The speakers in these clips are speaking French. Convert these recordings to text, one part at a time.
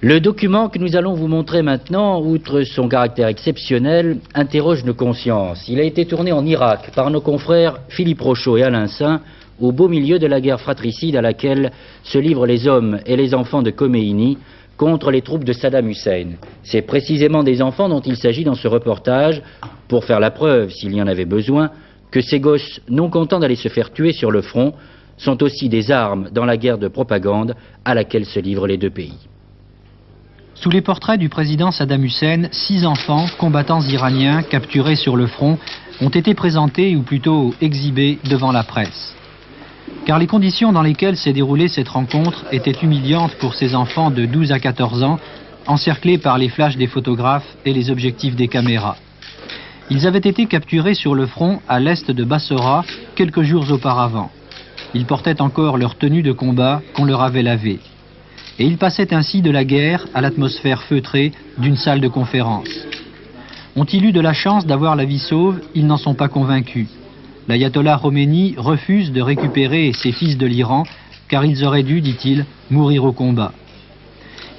Le document que nous allons vous montrer maintenant, outre son caractère exceptionnel, interroge nos consciences. Il a été tourné en Irak par nos confrères Philippe Rochaud et Alain Saint, au beau milieu de la guerre fratricide à laquelle se livrent les hommes et les enfants de Khomeini contre les troupes de Saddam Hussein. C'est précisément des enfants dont il s'agit dans ce reportage, pour faire la preuve, s'il y en avait besoin, que ces gosses, non contents d'aller se faire tuer sur le front, sont aussi des armes dans la guerre de propagande à laquelle se livrent les deux pays. Sous les portraits du président Saddam Hussein, 6 enfants, combattants iraniens capturés sur le front, ont été présentés ou plutôt exhibés devant la presse. Car les conditions dans lesquelles s'est déroulée cette rencontre étaient humiliantes pour ces enfants de 12 à 14 ans, encerclés par les flashs des photographes et les objectifs des caméras. Ils avaient été capturés sur le front à l'est de Bassora quelques jours auparavant. Ils portaient encore leur tenue de combat qu'on leur avait lavée. Et ils passaient ainsi de la guerre à l'atmosphère feutrée d'une salle de conférence. Ont-ils eu de la chance d'avoir la vie sauve? Ils n'en sont pas convaincus. L'ayatollah Khomeini refuse de récupérer ses fils de l'Iran car ils auraient dû, dit-il, mourir au combat.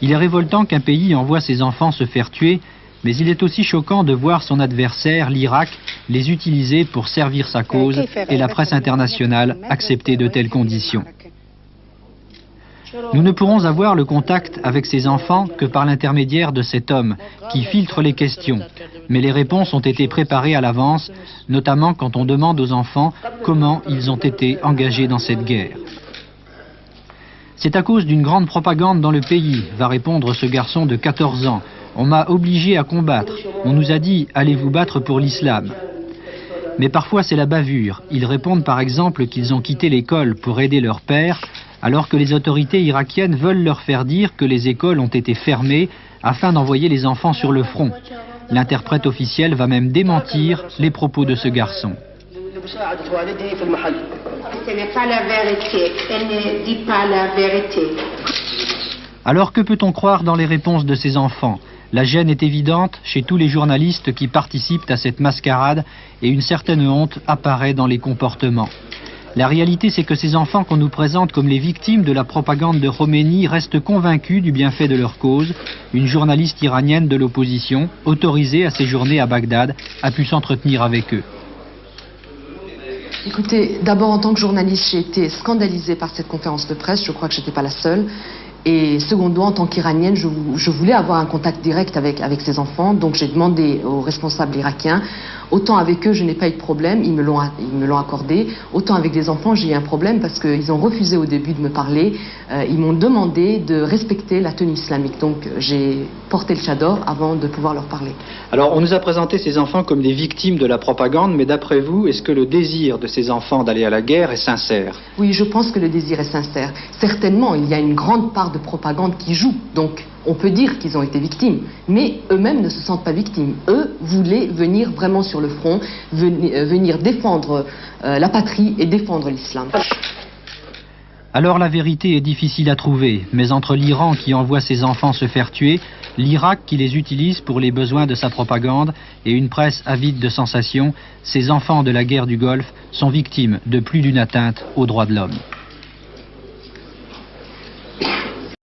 Il est révoltant qu'un pays envoie ses enfants se faire tuer, mais il est aussi choquant de voir son adversaire, l'Irak, les utiliser pour servir sa cause et la presse internationale accepter de telles conditions. Nous ne pourrons avoir le contact avec ces enfants que par l'intermédiaire de cet homme qui filtre les questions. Mais les réponses ont été préparées à l'avance, notamment quand on demande aux enfants comment ils ont été engagés dans cette guerre. C'est à cause d'une grande propagande dans le pays, va répondre ce garçon de 14 ans. On m'a obligé à combattre. On nous a dit « allez vous battre pour l'islam ». Mais parfois c'est la bavure. Ils répondent par exemple qu'ils ont quitté l'école pour aider leur père, alors que les autorités irakiennes veulent leur faire dire que les écoles ont été fermées afin d'envoyer les enfants sur le front. L'interprète officiel va même démentir les propos de ce garçon. Ce n'est pas la vérité, elle ne dit pas la vérité. Alors que peut-on croire dans les réponses de ces enfants? La gêne est évidente chez tous les journalistes qui participent à cette mascarade et une certaine honte apparaît dans les comportements. La réalité, c'est que ces enfants qu'on nous présente comme les victimes de la propagande de Khomeini restent convaincus du bienfait de leur cause. Une journaliste iranienne de l'opposition, autorisée à séjourner à Bagdad, a pu s'entretenir avec eux. Écoutez, d'abord en tant que journaliste, j'ai été scandalisée par cette conférence de presse, je crois que je n'étais pas la seule. Et secondo, en tant qu'Iranienne, je voulais avoir un contact direct avec ces enfants, donc j'ai demandé aux responsables irakiens. Autant avec eux, je n'ai pas eu de problème, ils me l'ont accordé. Autant avec les enfants, j'ai eu un problème parce qu'ils ont refusé au début de me parler. Ils m'ont demandé de respecter la tenue islamique. Donc j'ai porté le chador avant de pouvoir leur parler. Alors on nous a présenté ces enfants comme des victimes de la propagande, mais d'après vous, est-ce que le désir de ces enfants d'aller à la guerre est sincère? Oui, je pense que le désir est sincère. Certainement, il y a une grande part de propagande qui joue. Donc on peut dire qu'ils ont été victimes, mais eux-mêmes ne se sentent pas victimes. Eux voulaient venir vraiment sur le front, venir défendre la patrie et défendre l'islam. Alors la vérité est difficile à trouver, mais entre l'Iran qui envoie ses enfants se faire tuer, l'Irak qui les utilise pour les besoins de sa propagande et une presse avide de sensations, ces enfants de la guerre du Golfe sont victimes de plus d'une atteinte aux droits de l'homme.